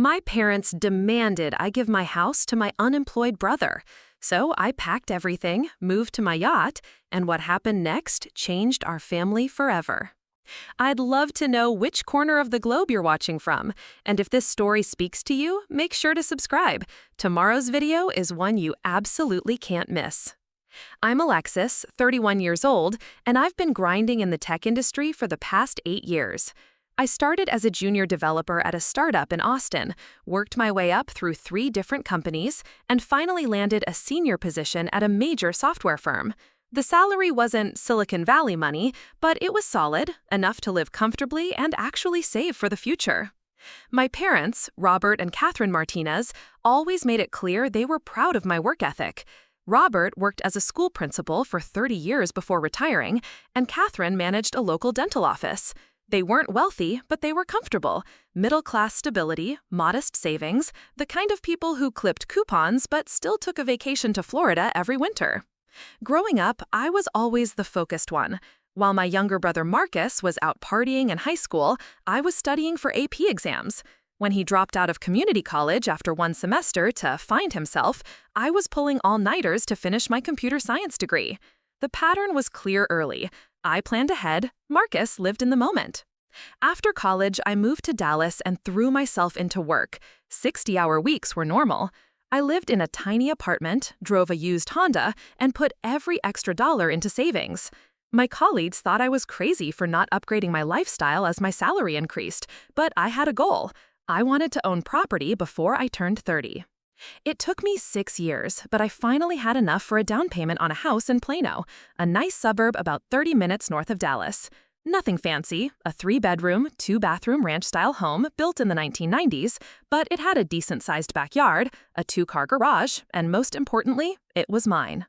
My parents demanded I give my house to my unemployed brother. So I packed everything, moved to my yacht, and what happened next changed our family forever. I'd love to know which corner of the globe you're watching from, and if this story speaks to you, make sure to subscribe. Tomorrow's video is one you absolutely can't miss. I'm Alexis, 31 years old, and I've been grinding in the tech industry for the past 8 years. I started as a junior developer at a startup in Austin, worked my way up through 3 different companies, and finally landed a senior position at a major software firm. The salary wasn't Silicon Valley money, but it was solid, enough to live comfortably and actually save for the future. My parents, Robert and Catherine Martinez, always made it clear they were proud of my work ethic. Robert worked as a school principal for 30 years before retiring, and Catherine managed a local dental office. They weren't wealthy, but they were comfortable. Middle-class stability, modest savings, the kind of people who clipped coupons but still took a vacation to Florida every winter. Growing up, I was always the focused one. While my younger brother Marcus was out partying in high school, I was studying for AP exams. When he dropped out of community college after 1 semester to find himself, I was pulling all-nighters to finish my computer science degree. The pattern was clear early. I planned ahead, Marcus lived in the moment. After college, I moved to Dallas and threw myself into work. 60-hour weeks were normal. I lived in a tiny apartment, drove a used Honda, and put every extra dollar into savings. My colleagues thought I was crazy for not upgrading my lifestyle as my salary increased, but I had a goal. I wanted to own property before I turned 30. It took me 6 years, but I finally had enough for a down payment on a house in Plano, a nice suburb about 30 minutes north of Dallas. Nothing fancy, a 3-bedroom, 2-bathroom ranch-style home built in the 1990s, but it had a decent-sized backyard, a 2-car garage, and most importantly, it was mine.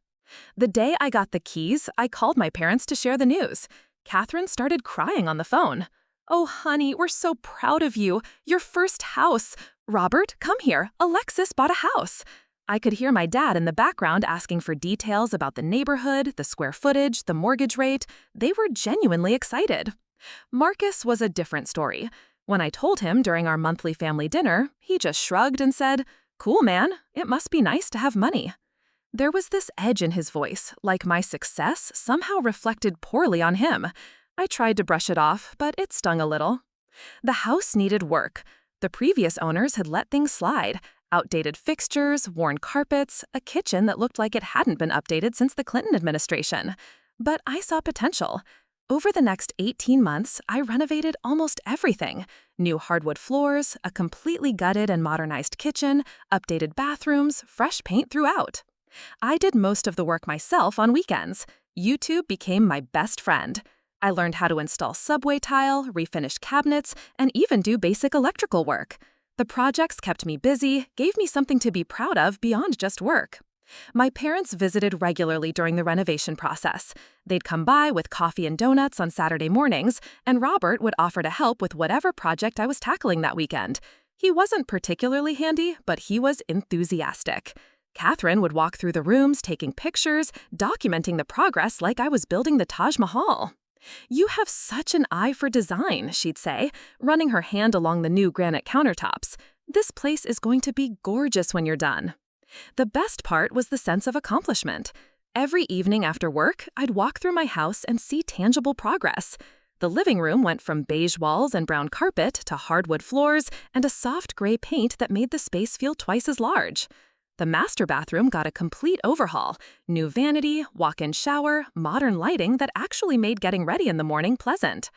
The day I got the keys, I called my parents to share the news. Catherine started crying on the phone. "Oh, honey, we're so proud of you. Your first house. Robert, come here. Alexis bought a house." I could hear my dad in the background asking for details about the neighborhood, the square footage, the mortgage rate. They were genuinely excited. Marcus was a different story. When I told him during our monthly family dinner, he just shrugged and said, "Cool, man. It must be nice to have money." There was this edge in his voice, like my success somehow reflected poorly on him. I tried to brush it off, but it stung a little. The house needed work. The previous owners had let things slide. Outdated fixtures, worn carpets, a kitchen that looked like it hadn't been updated since the Clinton administration. But I saw potential. Over the next 18 months, I renovated almost everything. New hardwood floors, a completely gutted and modernized kitchen, updated bathrooms, fresh paint throughout. I did most of the work myself on weekends. YouTube became my best friend. I learned how to install subway tile, refinish cabinets, and even do basic electrical work. The projects kept me busy, gave me something to be proud of beyond just work. My parents visited regularly during the renovation process. They'd come by with coffee and donuts on Saturday mornings, and Robert would offer to help with whatever project I was tackling that weekend. He wasn't particularly handy, but he was enthusiastic. Catherine would walk through the rooms, taking pictures, documenting the progress like I was building the Taj Mahal. "You have such an eye for design," she'd say, running her hand along the new granite countertops. "This place is going to be gorgeous when you're done." The best part was the sense of accomplishment. Every evening after work, I'd walk through my house and see tangible progress. The living room went from beige walls and brown carpet to hardwood floors and a soft gray paint that made the space feel twice as large. The master bathroom got a complete overhaul, new vanity, walk-in shower, modern lighting that actually made getting ready in the morning pleasant.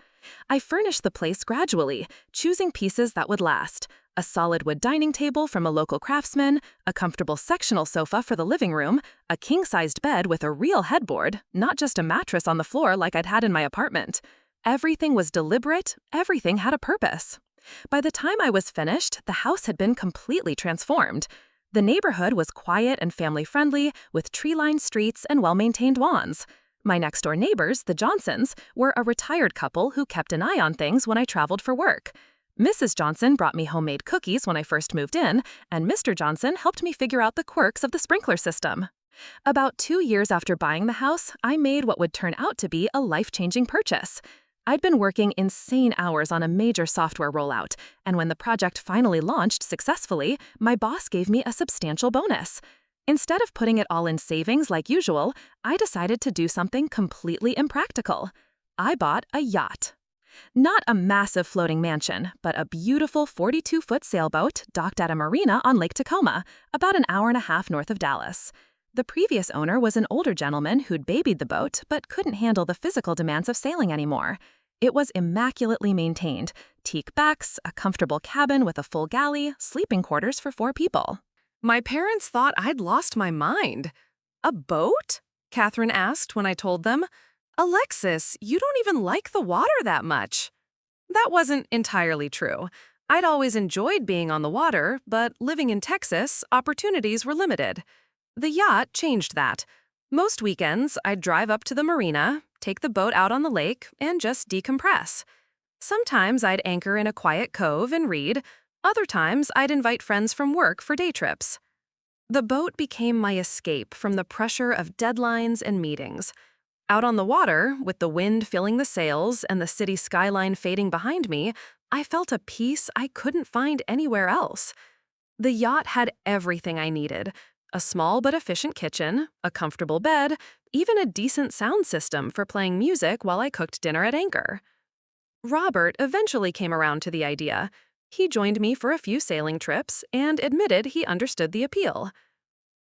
I furnished the place gradually, choosing pieces that would last. A solid wood dining table from a local craftsman, a comfortable sectional sofa for the living room, a king-sized bed with a real headboard, not just a mattress on the floor like I'd had in my apartment. Everything was deliberate, everything had a purpose. By the time I was finished, the house had been completely transformed. The neighborhood was quiet and family-friendly, with tree-lined streets and well-maintained lawns. My next-door neighbors, the Johnsons, were a retired couple who kept an eye on things when I traveled for work. Mrs. Johnson brought me homemade cookies when I first moved in, and Mr. Johnson helped me figure out the quirks of the sprinkler system. About 2 years after buying the house, I made what would turn out to be a life-changing purchase. I'd been working insane hours on a major software rollout, and when the project finally launched successfully, my boss gave me a substantial bonus. Instead of putting it all in savings like usual, I decided to do something completely impractical. I bought a yacht. Not a massive floating mansion, but a beautiful 42-foot sailboat docked at a marina on Lake Tacoma, about an hour and a half north of Dallas. The previous owner was an older gentleman who'd babied the boat but couldn't handle the physical demands of sailing anymore. It was immaculately maintained, teak decks, a comfortable cabin with a full galley, sleeping quarters for 4 people. My parents thought I'd lost my mind. A boat? Catherine asked when I told them. Alexis, you don't even like the water that much. That wasn't entirely true. I'd always enjoyed being on the water, but living in Texas, opportunities were limited. The yacht changed that. Most weekends, I'd drive up to the marina, take the boat out on the lake, and just decompress. Sometimes I'd anchor in a quiet cove and read. Other times, I'd invite friends from work for day trips. The boat became my escape from the pressure of deadlines and meetings. Out on the water, with the wind filling the sails and the city skyline fading behind me, I felt a peace I couldn't find anywhere else. The yacht had everything I needed: a small but efficient kitchen, a comfortable bed, even a decent sound system for playing music while I cooked dinner at anchor. Robert eventually came around to the idea. He joined me for a few sailing trips and admitted he understood the appeal.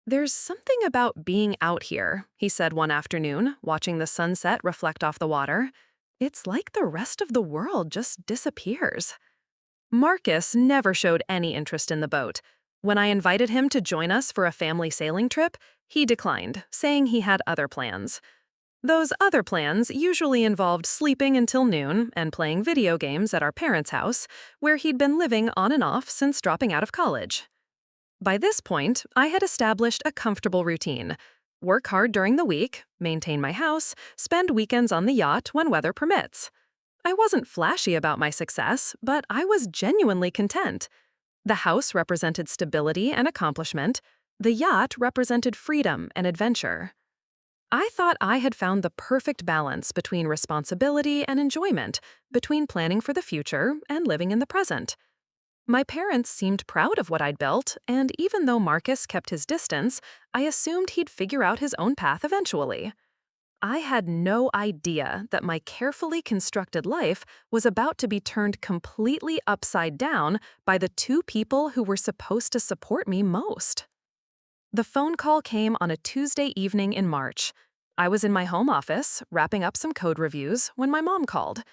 "There's something about being out here," he said one afternoon, watching the sunset reflect off the water. "It's like the rest of the world just disappears." Marcus never showed any interest in the boat. When I invited him to join us for a family sailing trip, he declined, saying he had other plans. Those other plans usually involved sleeping until noon and playing video games at our parents' house, where he'd been living on and off since dropping out of college. By this point, I had established a comfortable routine: work hard during the week, maintain my house, spend weekends on the yacht when weather permits. I wasn't flashy about my success, but I was genuinely content. The house represented stability and accomplishment. The yacht represented freedom and adventure. I thought I had found the perfect balance between responsibility and enjoyment, between planning for the future and living in the present. My parents seemed proud of what I'd built, and even though Marcus kept his distance, I assumed he'd figure out his own path eventually. I had no idea that my carefully constructed life was about to be turned completely upside down by the 2 people who were supposed to support me most. The phone call came on a Tuesday evening in March. I was in my home office, wrapping up some code reviews, when my mom called.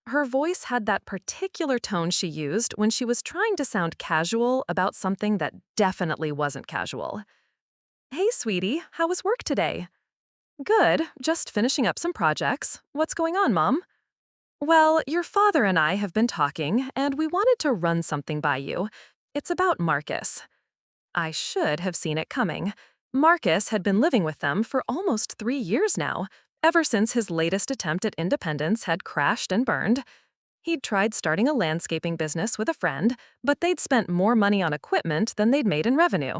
Her voice had that particular tone she used when she was trying to sound casual about something that definitely wasn't casual. "Hey, sweetie, how was work today?" "Good, just finishing up some projects. What's going on, Mom?" "Well, your father and I have been talking, and we wanted to run something by you. It's about Marcus." I should have seen it coming. Marcus had been living with them for almost 3 years now, ever since his latest attempt at independence had crashed and burned. He'd tried starting a landscaping business with a friend, but they'd spent more money on equipment than they'd made in revenue.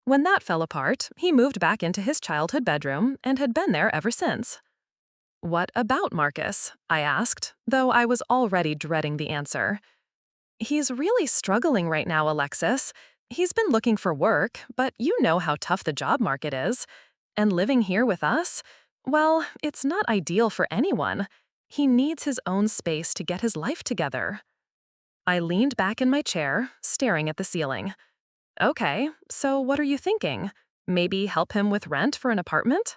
When that fell apart, he moved back into his childhood bedroom and had been there ever since. "What about Marcus?" I asked, though I was already dreading the answer. "He's really struggling right now, Alexis. He's been looking for work, but you know how tough the job market is. And living here with us, well, it's not ideal for anyone. He needs his own space to get his life together." I leaned back in my chair, staring at the ceiling. "Okay, so what are you thinking? Maybe help him with rent for an apartment?"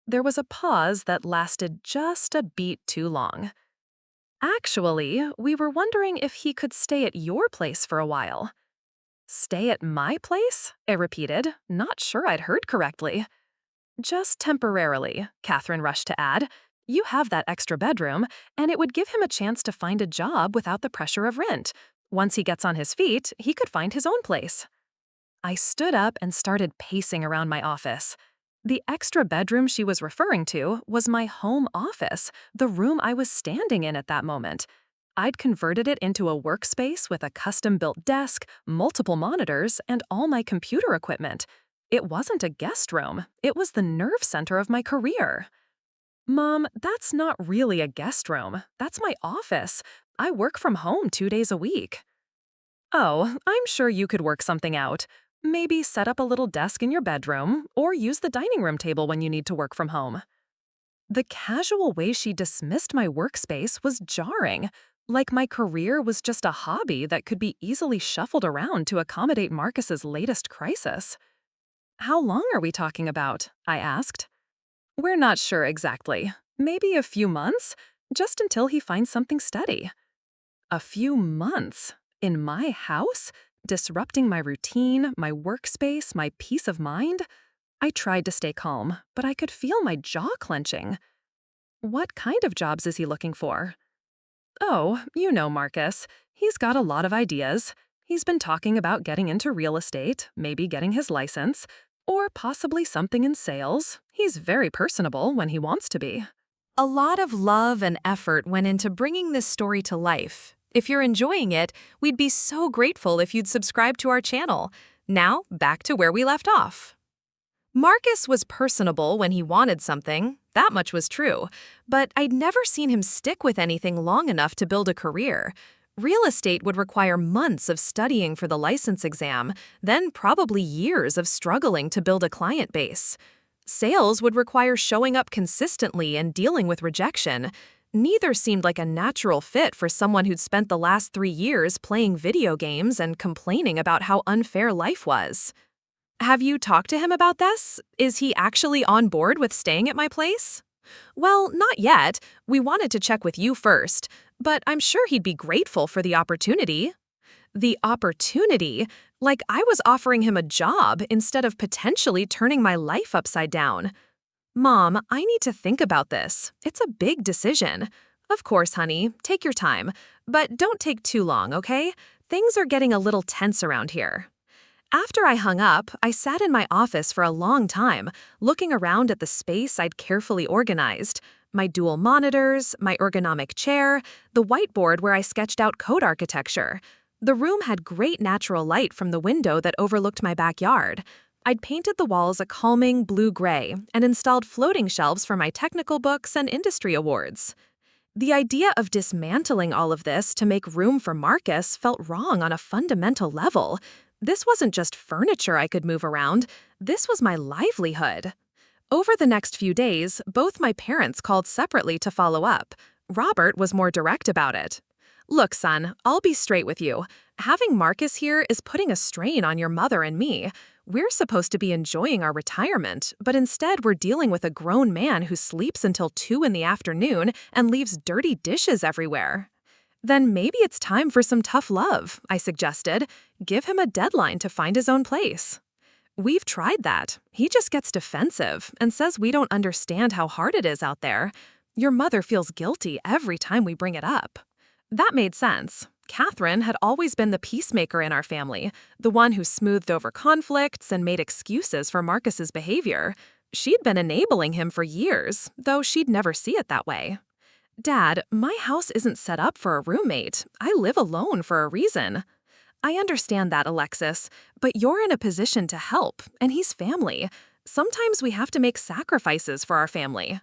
There was a pause that lasted just a beat too long. "Actually, we were wondering if he could stay at your place for a while." "Stay at my place?" I repeated, not sure I'd heard correctly. "Just temporarily," Catherine rushed to add. "You have that extra bedroom, and it would give him a chance to find a job without the pressure of rent. Once he gets on his feet, he could find his own place." I stood up and started pacing around my office. The extra bedroom she was referring to was my home office, the room I was standing in at that moment. I'd converted it into a workspace with a custom-built desk, multiple monitors, and all my computer equipment. It wasn't a guest room, it was the nerve center of my career. Mom, that's not really a guest room. That's my office. I work from home 2 days a week. Oh, I'm sure you could work something out. Maybe set up a little desk in your bedroom, or use the dining room table when you need to work from home. The casual way she dismissed my workspace was jarring, like my career was just a hobby that could be easily shuffled around to accommodate Marcus's latest crisis. How long are we talking about? I asked. We're not sure exactly. Maybe a few months, just until he finds something steady. A few months? In my house? Disrupting my routine, my workspace, my peace of mind? I tried to stay calm, but I could feel my jaw clenching. What kind of jobs is he looking for? Oh, you know Marcus. He's got a lot of ideas. He's been talking about getting into real estate, maybe getting his license, or possibly something in sales. He's very personable when he wants to be. A lot of love and effort went into bringing this story to life. If you're enjoying it, we'd be so grateful if you'd subscribe to our channel. Now, back to where we left off. Marcus was personable when he wanted something, that much was true, but I'd never seen him stick with anything long enough to build a career. Real estate would require months of studying for the license exam, then probably years of struggling to build a client base. Sales would require showing up consistently and dealing with rejection. Neither seemed like a natural fit for someone who'd spent the last 3 years playing video games and complaining about how unfair life was. Have you talked to him about this? Is he actually on board with staying at my place? Well, not yet. We wanted to check with you first, but I'm sure he'd be grateful for the opportunity. The opportunity? Like I was offering him a job instead of potentially turning my life upside down. Mom, I need to think about this. It's a big decision. Of course, honey, take your time, but don't take too long, okay? Things are getting a little tense around here. After I hung up, I sat in my office for a long time, looking around at the space I'd carefully organized. My dual monitors, my ergonomic chair, the whiteboard where I sketched out code architecture. The room had great natural light from the window that overlooked my backyard. I'd painted the walls a calming blue-gray and installed floating shelves for my technical books and industry awards. The idea of dismantling all of this to make room for Marcus felt wrong on a fundamental level. This wasn't just furniture I could move around, this was my livelihood. Over the next few days, both my parents called separately to follow up. Robert was more direct about it. Look, son, I'll be straight with you. Having Marcus here is putting a strain on your mother and me. We're supposed to be enjoying our retirement, but instead we're dealing with a grown man who sleeps until 2 in the afternoon and leaves dirty dishes everywhere. Then maybe it's time for some tough love, I suggested. Give him a deadline to find his own place. We've tried that. He just gets defensive and says we don't understand how hard it is out there. Your mother feels guilty every time we bring it up. That made sense. Catherine had always been the peacemaker in our family, the one who smoothed over conflicts and made excuses for Marcus's behavior. She'd been enabling him for years, though she'd never see it that way. Dad, my house isn't set up for a roommate. I live alone for a reason. I understand that, Alexis, but you're in a position to help, and he's family. Sometimes we have to make sacrifices for our family.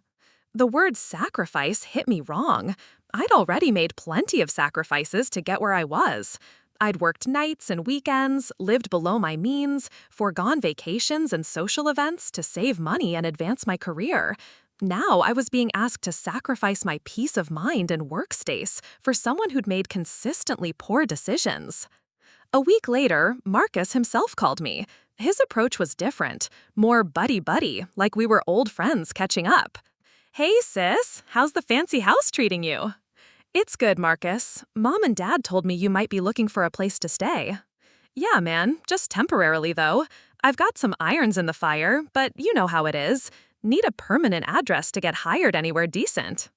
The word sacrifice hit me wrong. I'd already made plenty of sacrifices to get where I was. I'd worked nights and weekends, lived below my means, foregone vacations and social events to save money and advance my career. Now I was being asked to sacrifice my peace of mind and workspace for someone who'd made consistently poor decisions. A week later, Marcus himself called me. His approach was different, more buddy-buddy, like we were old friends catching up. Hey sis, how's the fancy house treating you? It's good, Marcus. Mom and Dad told me you might be looking for a place to stay. Yeah, man, just temporarily though. I've got some irons in the fire, but you know how it is. Need a permanent address to get hired anywhere decent.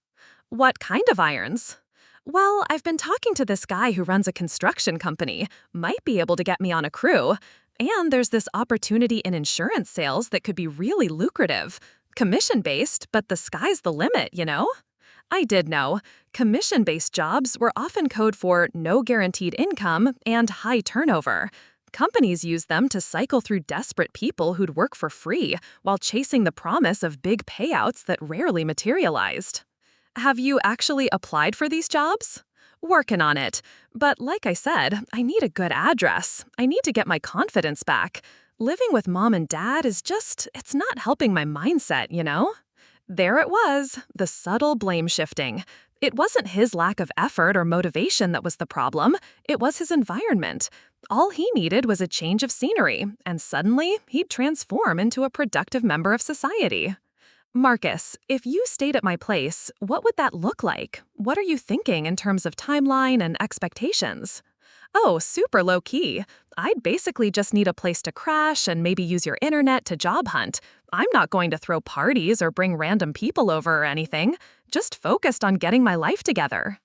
What kind of irons? Well, I've been talking to this guy who runs a construction company. Might be able to get me on a crew. And there's this opportunity in insurance sales that could be really lucrative. Commission-based, but the sky's the limit, you know? I did know. Commission-based jobs were often code for no guaranteed income and high turnover. Companies used them to cycle through desperate people who'd work for free while chasing the promise of big payouts that rarely materialized. Have you actually applied for these jobs? Working on it. But like I said, I need a good address. I need to get my confidence back. Living with mom and dad is it's not helping my mindset, you know? There it was, the subtle blame shifting. It wasn't his lack of effort or motivation that was the problem, it was his environment. All he needed was a change of scenery, and suddenly he'd transform into a productive member of society. Marcus, if you stayed at my place, what would that look like? What are you thinking in terms of timeline and expectations? Oh, super low key. I'd basically just need a place to crash and maybe use your internet to job hunt. I'm not going to throw parties or bring random people over or anything, just focused on getting my life together.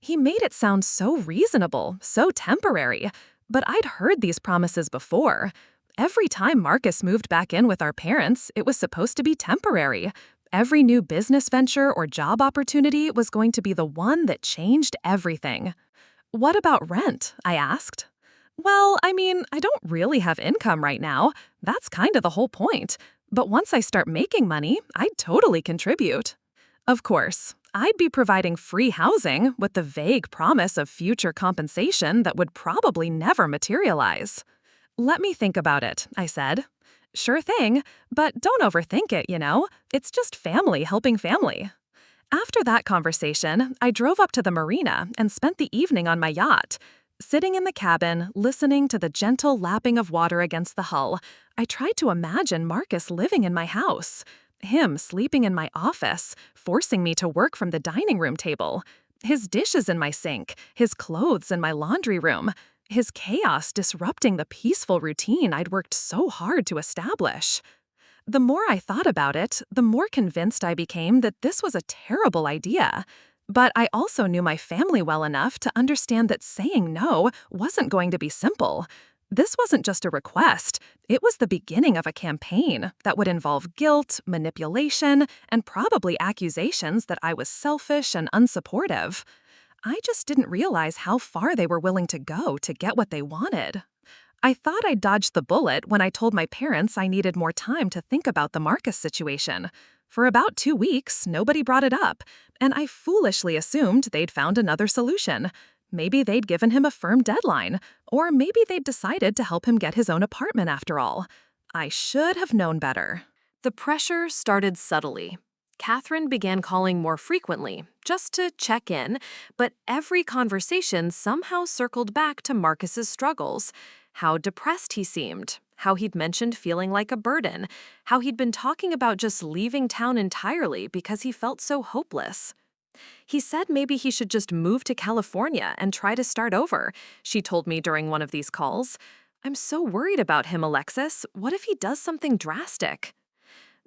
He made it sound so reasonable, so temporary, but I'd heard these promises before. Every time Marcus moved back in with our parents, it was supposed to be temporary. Every new business venture or job opportunity was going to be the one that changed everything. What about rent? I asked. Well, I don't really have income right now. That's kind of the whole point. But once I start making money, I'd totally contribute. Of course, I'd be providing free housing with the vague promise of future compensation that would probably never materialize. Let me think about it, I said. Sure thing, but don't overthink it, you know? It's just family helping family. After that conversation, I drove up to the marina and spent the evening on my yacht. Sitting in the cabin, listening to the gentle lapping of water against the hull, I tried to imagine Marcus living in my house. Him sleeping in my office, forcing me to work from the dining room table. His dishes in my sink, his clothes in my laundry room. His chaos disrupting the peaceful routine I'd worked so hard to establish. The more I thought about it, the more convinced I became that this was a terrible idea. But I also knew my family well enough to understand that saying no wasn't going to be simple. This wasn't just a request, it was the beginning of a campaign that would involve guilt, manipulation, and probably accusations that I was selfish and unsupportive. I just didn't realize how far they were willing to go to get what they wanted. I thought I dodged the bullet when I told my parents I needed more time to think about the Marcus situation. For about 2 weeks, nobody brought it up, and I foolishly assumed they'd found another solution. Maybe they'd given him a firm deadline, or maybe they'd decided to help him get his own apartment after all. I should have known better. The pressure started subtly. Catherine began calling more frequently, just to check in, but every conversation somehow circled back to Marcus's struggles. How depressed he seemed, how he'd mentioned feeling like a burden, how he'd been talking about just leaving town entirely because he felt so hopeless. He said maybe he should just move to California and try to start over, she told me during one of these calls. I'm so worried about him, Alexis. What if he does something drastic?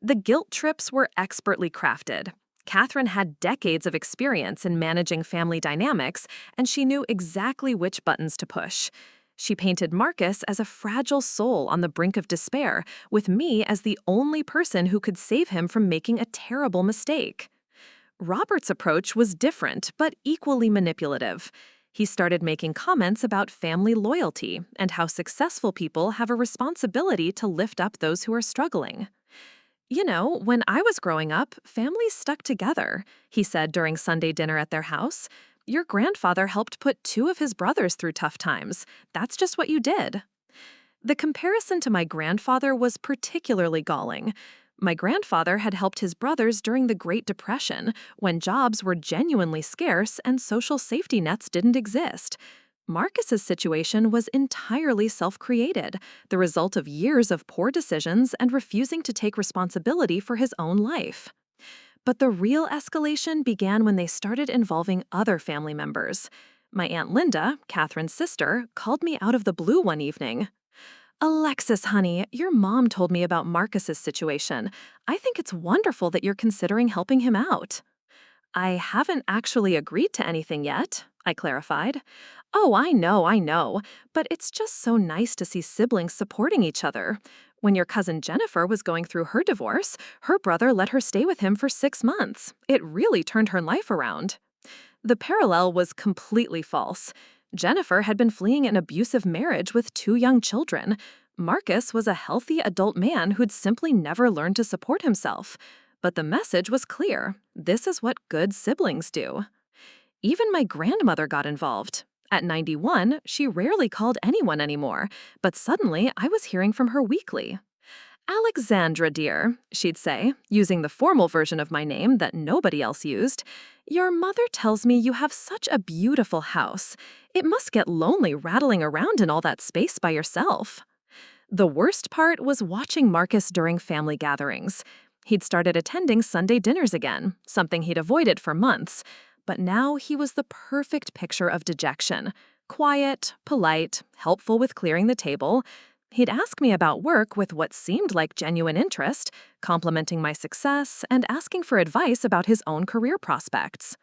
The guilt trips were expertly crafted. Catherine had decades of experience in managing family dynamics, and she knew exactly which buttons to push. She painted Marcus as a fragile soul on the brink of despair, with me as the only person who could save him from making a terrible mistake. Robert's approach was different, but equally manipulative. He started making comments about family loyalty and how successful people have a responsibility to lift up those who are struggling. You know, when I was growing up, families stuck together, he said during Sunday dinner at their house. Your grandfather helped put 2 of his brothers through tough times. That's just what you did. The comparison to my grandfather was particularly galling. My grandfather had helped his brothers during the Great Depression, when jobs were genuinely scarce and social safety nets didn't exist. Marcus's situation was entirely self-created, the result of years of poor decisions and refusing to take responsibility for his own life. But the real escalation began when they started involving other family members. My Aunt Linda, Catherine's sister, called me out of the blue one evening. Alexis, honey, your mom told me about Marcus's situation. I think it's wonderful that you're considering helping him out. I haven't actually agreed to anything yet, I clarified. Oh, I know, but it's just so nice to see siblings supporting each other. When your cousin Jennifer was going through her divorce, her brother let her stay with him for 6 months. It really turned her life around. The parallel was completely false. Jennifer had been fleeing an abusive marriage with 2 young children. Marcus was a healthy adult man who'd simply never learned to support himself. But the message was clear. This is what good siblings do. Even my grandmother got involved. At 91, she rarely called anyone anymore, but suddenly I was hearing from her weekly. Alexandra, dear, she'd say, using the formal version of my name that nobody else used, your mother tells me you have such a beautiful house. It must get lonely rattling around in all that space by yourself. The worst part was watching Marcus during family gatherings. He'd started attending Sunday dinners again, something he'd avoided for months. But now he was the perfect picture of dejection. Quiet, polite, helpful with clearing the table. He'd ask me about work with what seemed like genuine interest, complimenting my success, and asking for advice about his own career prospects.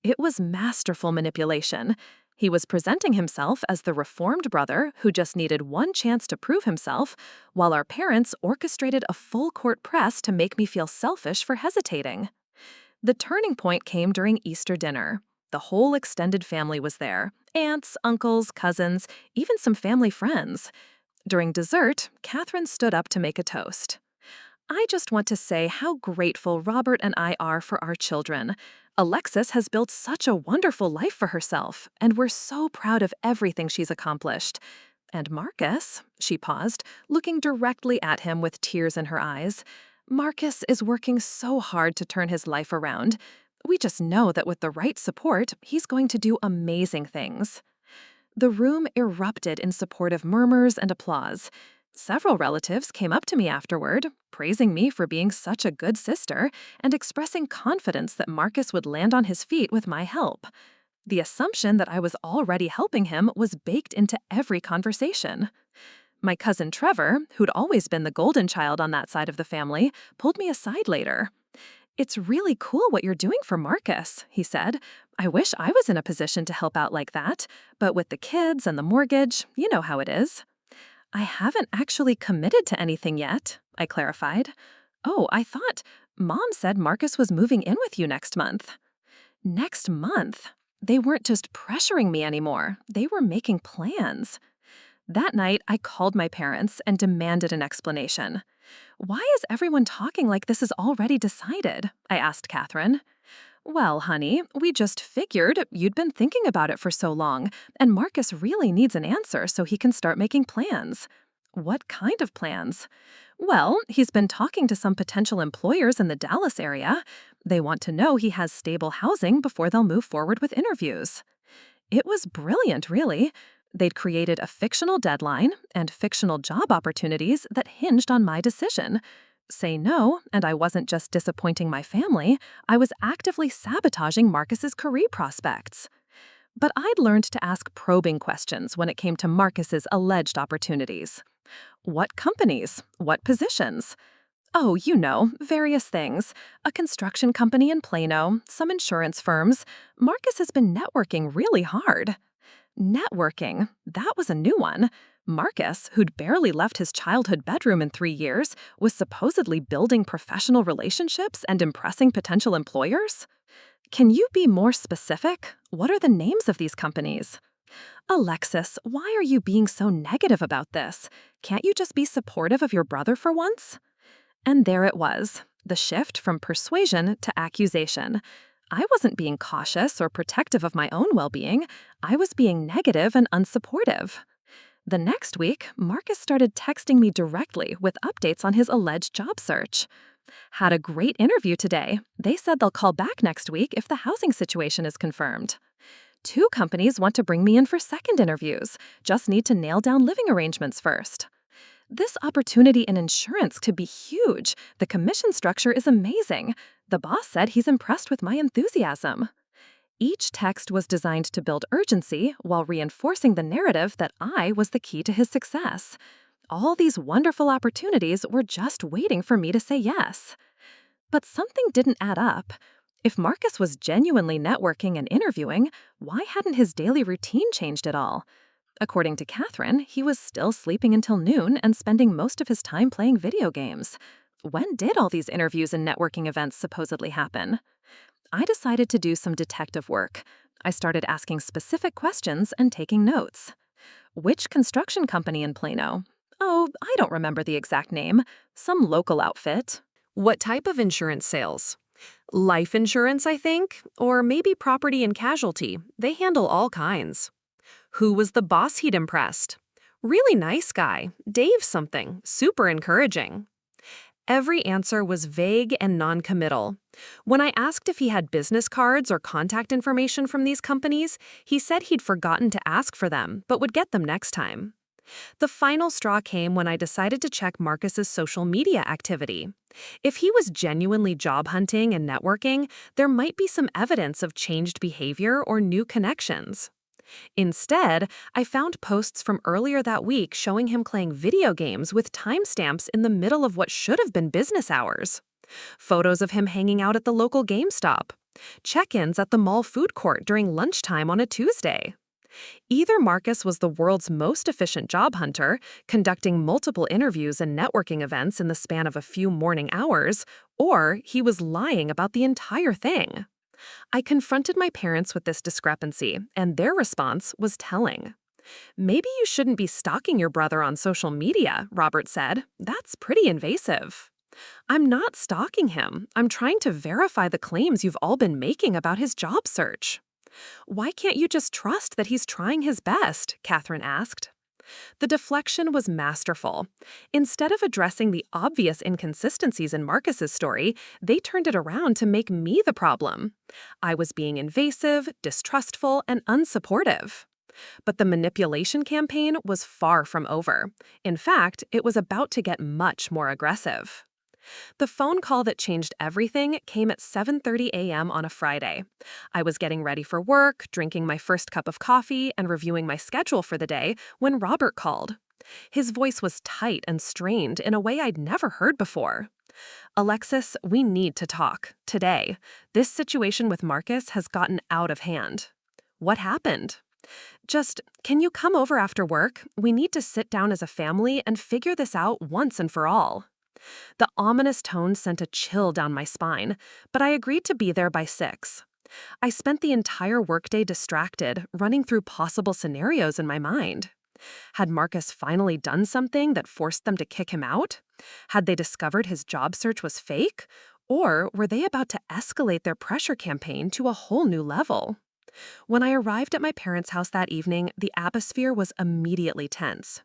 It was masterful manipulation. He was presenting himself as the reformed brother who just needed one chance to prove himself, while our parents orchestrated a full-court press to make me feel selfish for hesitating. The turning point came during Easter dinner. The whole extended family was there. Aunts, uncles, cousins, even some family friends. During dessert, Catherine stood up to make a toast. I just want to say how grateful Robert and I are for our children. Alexis has built such a wonderful life for herself, and we're so proud of everything she's accomplished. And Marcus, she paused, looking directly at him with tears in her eyes. Marcus is working so hard to turn his life around. We just know that with the right support, he's going to do amazing things. The room erupted in supportive murmurs and applause. Several relatives came up to me afterward, praising me for being such a good sister and expressing confidence that Marcus would land on his feet with my help. The assumption that I was already helping him was baked into every conversation. My cousin Trevor, who'd always been the golden child on that side of the family, pulled me aside later. It's really cool what you're doing for Marcus, he said. I wish I was in a position to help out like that, but with the kids and the mortgage, you know how it is. I haven't actually committed to anything yet, I clarified. Oh, I thought Mom said Marcus was moving in with you next month. Next month? They weren't just pressuring me anymore. They were making plans. That night, I called my parents and demanded an explanation. Why is everyone talking like this is already decided? I asked Catherine. Well, honey, we just figured you'd been thinking about it for so long, and Marcus really needs an answer so he can start making plans. What kind of plans? Well, he's been talking to some potential employers in the Dallas area. They want to know he has stable housing before they'll move forward with interviews. It was brilliant, really. They'd created a fictional deadline and fictional job opportunities that hinged on my decision. Say no, and I wasn't just disappointing my family, I was actively sabotaging Marcus's career prospects. But I'd learned to ask probing questions when it came to Marcus's alleged opportunities. What companies? What positions? Oh, you know, various things. A construction company in Plano, some insurance firms. Marcus has been networking really hard. Networking, that was a new one. Marcus, who'd barely left his childhood bedroom in 3 years, was supposedly building professional relationships and impressing potential employers? Can you be more specific? What are the names of these companies? Alexis, why are you being so negative about this? Can't you just be supportive of your brother for once? And there it was, the shift from persuasion to accusation. I wasn't being cautious or protective of my own well-being. I was being negative and unsupportive. The next week, Marcus started texting me directly with updates on his alleged job search. Had a great interview today. They said they'll call back next week if the housing situation is confirmed. 2 companies want to bring me in for second interviews. Just need to nail down living arrangements first. This opportunity in insurance could be huge. The commission structure is amazing. The boss said he's impressed with my enthusiasm. Each text was designed to build urgency while reinforcing the narrative that I was the key to his success. All these wonderful opportunities were just waiting for me to say yes. But something didn't add up. If Marcus was genuinely networking and interviewing, why hadn't his daily routine changed at all? According to Catherine, he was still sleeping until noon and spending most of his time playing video games. When did all these interviews and networking events supposedly happen? I decided to do some detective work. I started asking specific questions and taking notes. Which construction company in Plano? Oh, I don't remember the exact name. Some local outfit. What type of insurance sales? Life insurance, I think, or maybe property and casualty. They handle all kinds. Who was the boss he'd impressed? Really nice guy, Dave something, super encouraging. Every answer was vague and non-committal. When I asked if he had business cards or contact information from these companies, he said he'd forgotten to ask for them, but would get them next time. The final straw came when I decided to check Marcus's social media activity. If he was genuinely job hunting and networking, there might be some evidence of changed behavior or new connections. Instead, I found posts from earlier that week showing him playing video games with timestamps in the middle of what should have been business hours. Photos of him hanging out at the local GameStop. Check-ins at the mall food court during lunchtime on a Tuesday. Either Marcus was the world's most efficient job hunter, conducting multiple interviews and networking events in the span of a few morning hours, or he was lying about the entire thing. I confronted my parents with this discrepancy, and their response was telling. "Maybe you shouldn't be stalking your brother on social media," Robert said. "That's pretty invasive." "I'm not stalking him. I'm trying to verify the claims you've all been making about his job search." "Why can't you just trust that he's trying his best?" Catherine asked. The deflection was masterful. Instead of addressing the obvious inconsistencies in Marcus's story, they turned it around to make me the problem. I was being invasive, distrustful, and unsupportive. But the manipulation campaign was far from over. In fact, it was about to get much more aggressive. The phone call that changed everything came at 7:30 a.m. on a Friday. I was getting ready for work, drinking my first cup of coffee, and reviewing my schedule for the day when Robert called. His voice was tight and strained in a way I'd never heard before. "Alexis, we need to talk, today. This situation with Marcus has gotten out of hand." "What happened?" "Just, can you come over after work? We need to sit down as a family and figure this out once and for all." The ominous tone sent a chill down my spine, but I agreed to be there by 6. I spent the entire workday distracted, running through possible scenarios in my mind. Had Marcus finally done something that forced them to kick him out? Had they discovered his job search was fake? Or were they about to escalate their pressure campaign to a whole new level? When I arrived at my parents' house that evening, the atmosphere was immediately tense.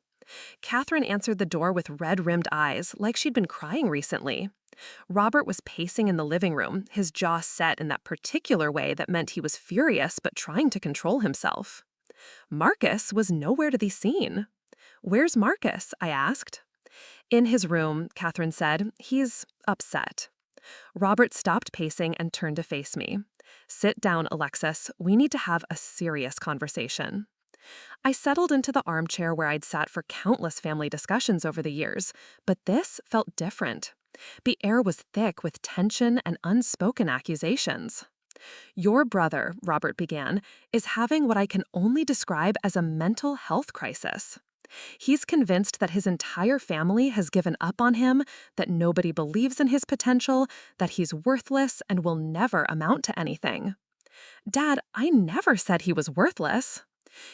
Catherine answered the door with red-rimmed eyes, like she'd been crying recently. Robert was pacing in the living room, his jaw set in that particular way that meant he was furious but trying to control himself. Marcus was nowhere to be seen. "Where's Marcus?" I asked. "In his room," Catherine said. "He's upset." Robert stopped pacing and turned to face me. "Sit down, Alexis. We need to have a serious conversation." I settled into the armchair where I'd sat for countless family discussions over the years, but this felt different. The air was thick with tension and unspoken accusations. "Your brother," Robert began, "is having what I can only describe as a mental health crisis. He's convinced that his entire family has given up on him, that nobody believes in his potential, that he's worthless and will never amount to anything." "Dad, I never said he was worthless."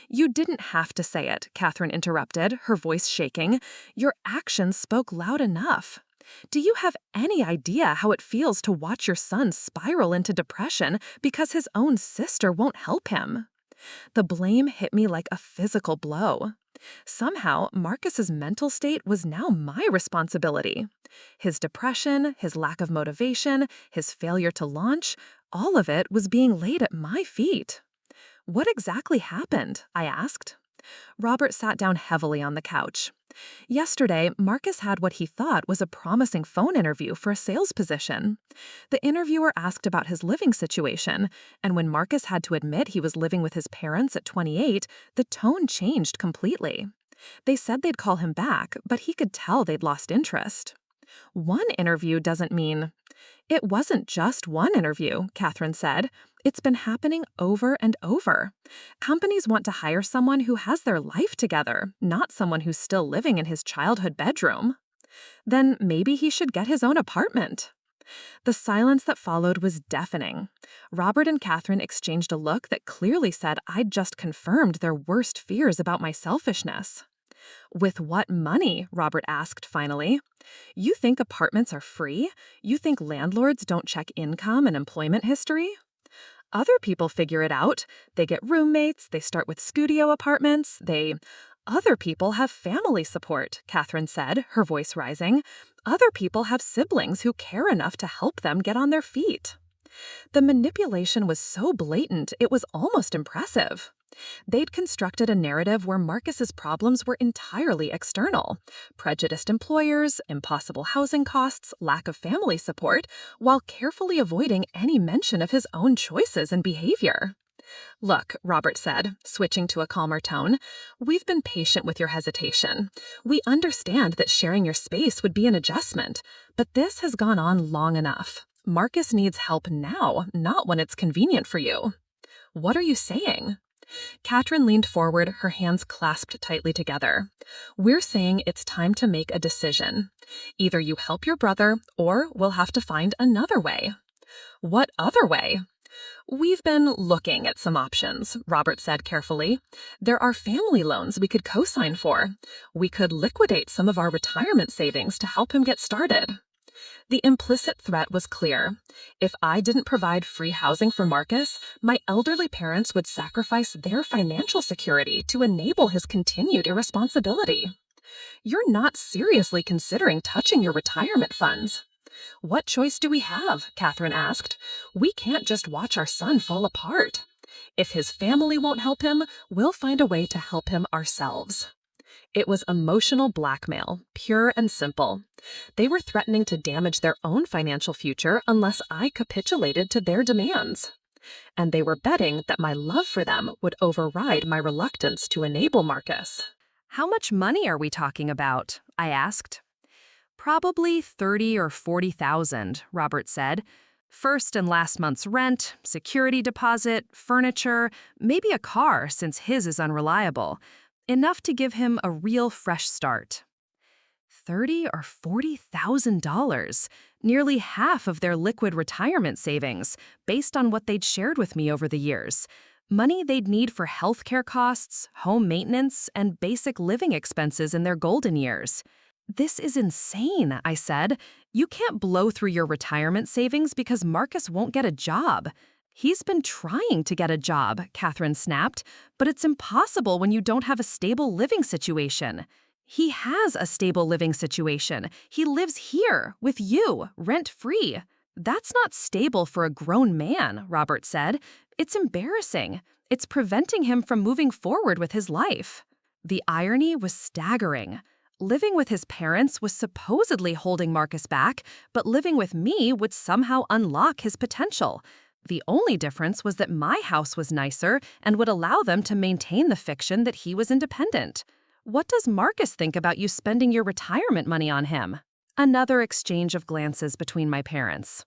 "You didn't have to say it," Catherine interrupted, her voice shaking. "Your actions spoke loud enough. Do you have any idea how it feels to watch your son spiral into depression because his own sister won't help him?" The blame hit me like a physical blow. Somehow, Marcus's mental state was now my responsibility. His depression, his lack of motivation, his failure to launch, all of it was being laid at my feet. "What exactly happened?" I asked. Robert sat down heavily on the couch. "Yesterday, Marcus had what he thought was a promising phone interview for a sales position. The interviewer asked about his living situation, and when Marcus had to admit he was living with his parents at 28, the tone changed completely. They said they'd call him back, but he could tell they'd lost interest." "One interview doesn't mean—" "It wasn't just one interview," Catherine said. "It's been happening over and over. Companies want to hire someone who has their life together, not someone who's still living in his childhood bedroom." "Then maybe he should get his own apartment." The silence that followed was deafening. Robert and Catherine exchanged a look that clearly said I'd just confirmed their worst fears about my selfishness. With what money? Robert asked finally. You think apartments are free? You think landlords don't check income and employment history? Other people figure it out. They get roommates, they start with studio apartments, Other people have family support, Catherine said, her voice rising. Other people have siblings who care enough to help them get on their feet. The manipulation was so blatant, it was almost impressive. They'd constructed a narrative where Marcus's problems were entirely external. Prejudiced employers, impossible housing costs, lack of family support, while carefully avoiding any mention of his own choices and behavior. Look, Robert said, switching to a calmer tone, we've been patient with your hesitation. We understand that sharing your space would be an adjustment, but this has gone on long enough. Marcus needs help now, not when it's convenient for you. What are you saying? Catherine leaned forward, her hands clasped tightly together. We're saying it's time to make a decision. Either you help your brother, or we'll have to find another way. What other way? We've been looking at some options, Robert said carefully. There are family loans we could co-sign for. We could liquidate some of our retirement savings to help him get started. The implicit threat was clear. If I didn't provide free housing for Marcus, my elderly parents would sacrifice their financial security to enable his continued irresponsibility. You're not seriously considering touching your retirement funds. What choice do we have? Catherine asked. We can't just watch our son fall apart. If his family won't help him, we'll find a way to help him ourselves. It was emotional blackmail, pure and simple. They were threatening to damage their own financial future unless I capitulated to their demands. And they were betting that my love for them would override my reluctance to enable Marcus. How much money are we talking about? I asked. Probably 30 or 40,000, Robert said. First and last month's rent, security deposit, furniture, maybe a car since his is unreliable. Enough to give him a real fresh start. $30,000 or $40,000, nearly half of their liquid retirement savings, based on what they'd shared with me over the years. Money they'd need for healthcare costs, home maintenance, and basic living expenses in their golden years. This is insane, I said. You can't blow through your retirement savings because Marcus won't get a job. He's been trying to get a job, Catherine snapped, but it's impossible when you don't have a stable living situation. He has a stable living situation. He lives here, with you, rent-free. That's not stable for a grown man, Robert said. It's embarrassing. It's preventing him from moving forward with his life. The irony was staggering. Living with his parents was supposedly holding Marcus back, but living with me would somehow unlock his potential. The only difference was that my house was nicer and would allow them to maintain the fiction that he was independent. What does Marcus think about you spending your retirement money on him? Another exchange of glances between my parents.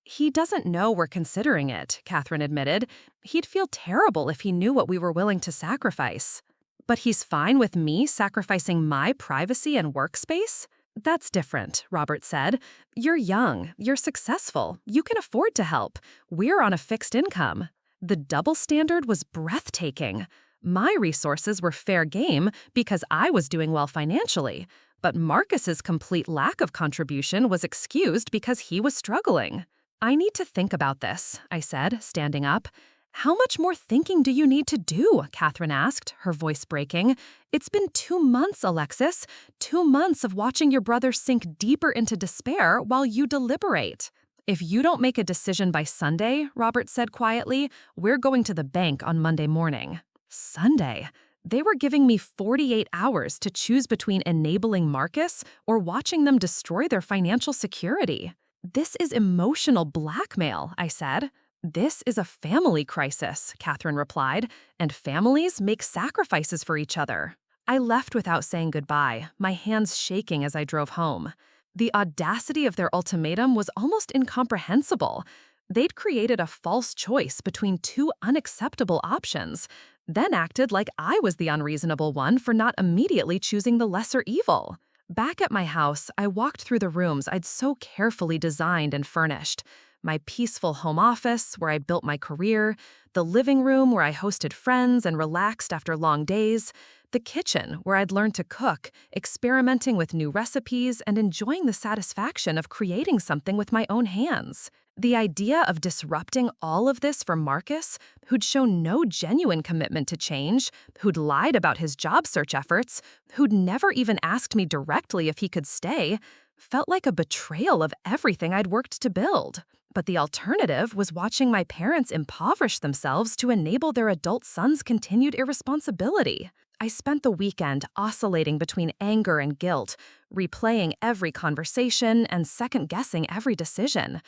He doesn't know we're considering it, Catherine admitted. He'd feel terrible if he knew what we were willing to sacrifice. But he's fine with me sacrificing my privacy and workspace? That's different, Robert said. You're young, you're successful, you can afford to help. We're on a fixed income. The double standard was breathtaking. My resources were fair game because I was doing well financially, but Marcus's complete lack of contribution was excused because he was struggling. I need to think about this, I said, standing up. How much more thinking do you need to do? Catherine asked, her voice breaking. It's been 2 months, Alexis. 2 months of watching your brother sink deeper into despair while you deliberate. If you don't make a decision by Sunday, Robert said quietly, we're going to the bank on Monday morning. Sunday? They were giving me 48 hours to choose between enabling Marcus or watching them destroy their financial security. This is emotional blackmail, I said. This is a family crisis, Catherine replied, and families make sacrifices for each other. I left without saying goodbye, my hands shaking as I drove home. The audacity of their ultimatum was almost incomprehensible. They'd created a false choice between 2 unacceptable options, then acted like I was the unreasonable one for not immediately choosing the lesser evil. Back at my house, I walked through the rooms I'd so carefully designed and furnished. My peaceful home office, where I built my career, the living room where I hosted friends and relaxed after long days, the kitchen where I'd learned to cook, experimenting with new recipes and enjoying the satisfaction of creating something with my own hands. The idea of disrupting all of this for Marcus, who'd shown no genuine commitment to change, who'd lied about his job search efforts, who'd never even asked me directly if he could stay, felt like a betrayal of everything I'd worked to build. But the alternative was watching my parents impoverish themselves to enable their adult son's continued irresponsibility. I spent the weekend oscillating between anger and guilt, replaying every conversation and second-guessing every decision.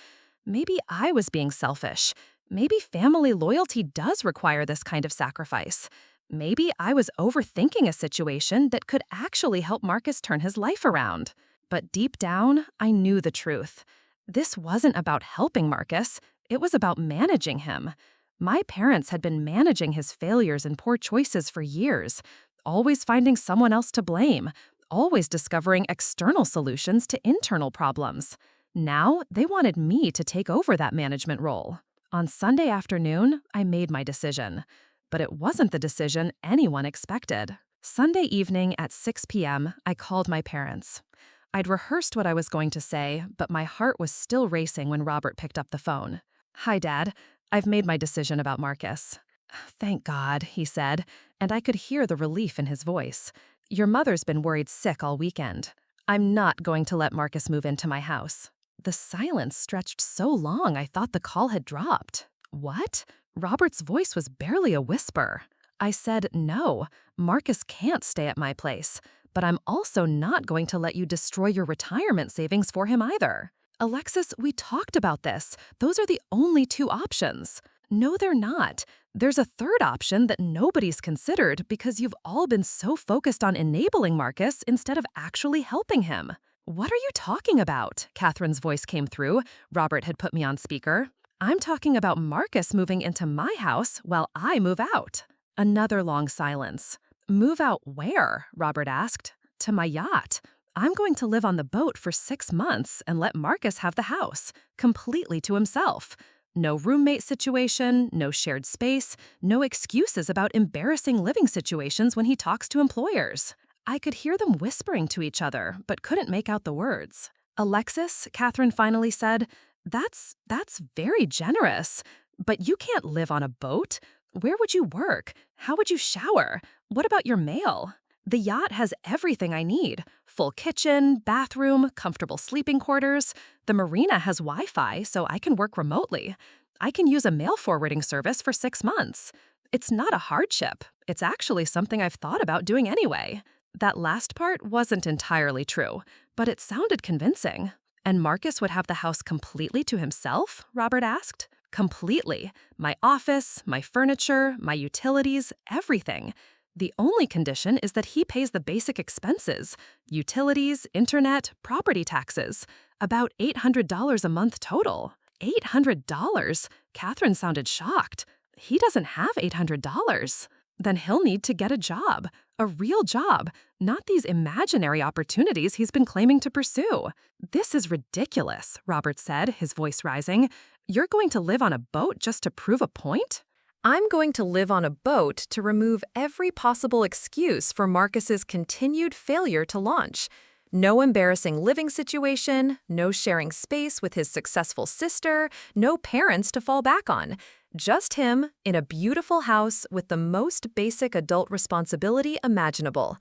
Maybe I was being selfish. Maybe family loyalty does require this kind of sacrifice. Maybe I was overthinking a situation that could actually help Marcus turn his life around. But deep down, I knew the truth. This wasn't about helping Marcus, it was about managing him. My parents had been managing his failures and poor choices for years, always finding someone else to blame, always discovering external solutions to internal problems. Now, they wanted me to take over that management role. On Sunday afternoon, I made my decision. But it wasn't the decision anyone expected. Sunday evening at 6 p.m., I called my parents. I'd rehearsed what I was going to say, but my heart was still racing when Robert picked up the phone. "Hi, Dad. I've made my decision about Marcus." "Thank God," he said, and I could hear the relief in his voice. "Your mother's been worried sick all weekend. I'm not going to let Marcus move into my house." The silence stretched so long I thought the call had dropped. What? Robert's voice was barely a whisper. I said, "No, Marcus can't stay at my place, but I'm also not going to let you destroy your retirement savings for him either." "Alexis, we talked about this. Those are the only two options." "No, they're not. There's a third option that nobody's considered because you've all been so focused on enabling Marcus instead of actually helping him." "What are you talking about?" Catherine's voice came through. Robert had put me on speaker. "I'm talking about Marcus moving into my house while I move out." Another long silence. "Move out where?" Robert asked. "To my yacht. I'm going to live on the boat for 6 months and let Marcus have the house, completely to himself. No roommate situation, no shared space, no excuses about embarrassing living situations when he talks to employers." I could hear them whispering to each other, but couldn't make out the words. "Alexis," Catherine finally said, That's very generous. But you can't live on a boat. Where would you work? How would you shower? What about your mail? The yacht has everything I need. Full kitchen, bathroom, comfortable sleeping quarters. The marina has Wi-Fi, so I can work remotely. I can use a mail forwarding service for 6 months. It's not a hardship. It's actually something I've thought about doing anyway." That last part wasn't entirely true, but it sounded convincing. "And Marcus would have the house completely to himself?" Robert asked. "Completely. My office, my furniture, my utilities, everything. The only condition is that he pays the basic expenses, utilities, internet, property taxes, about $800 a month total." $800? Catherine sounded shocked. "He doesn't have $800. Then he'll need to get a job, a real job, not these imaginary opportunities he's been claiming to pursue." "This is ridiculous," Robert said, his voice rising. "You're going to live on a boat just to prove a point?" I'm going to live on a boat to remove every possible excuse for Marcus's continued failure to launch. No embarrassing living situation, no sharing space with his successful sister, no parents to fall back on. Just him in a beautiful house with the most basic adult responsibility imaginable.